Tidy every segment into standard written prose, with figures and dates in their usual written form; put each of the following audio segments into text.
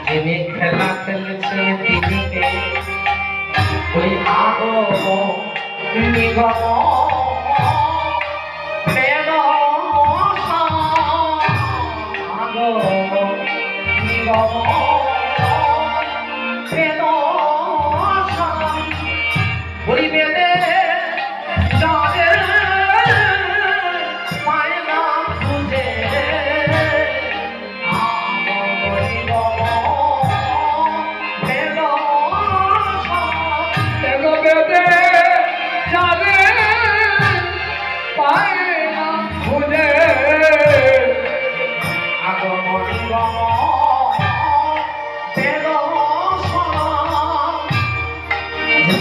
যিনি খেলা খেলছে তিনিকে ওই আগম নিগম প্রেম আগম নিগম প্রেম বলিবেদে যাদের পায় না খুঁজে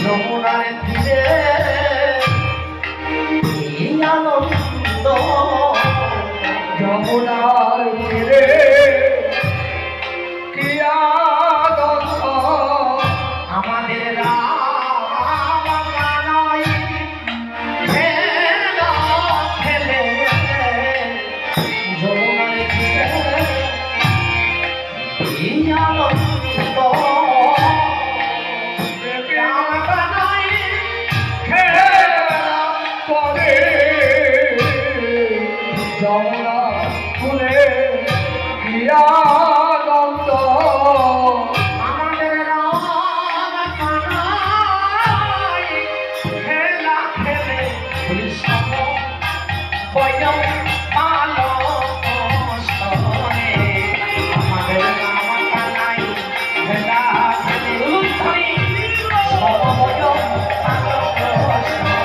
যমুনায় ফিরে আনন্দ যমুনায় ফিরে কি আনন্দ আমাদের রাম কানাই খেলা খেলে যমুনায় ফিরে কি আনন্দ যমুনা ফুলে কি আনন্দ আমাদের রাম কানাই খেলা খেলে কৃষ্ণ বয়ম পালো সনে আমাদের রাম কানাই খেলা খেলে উলুধ্বনি সমবয়ম পালো সনে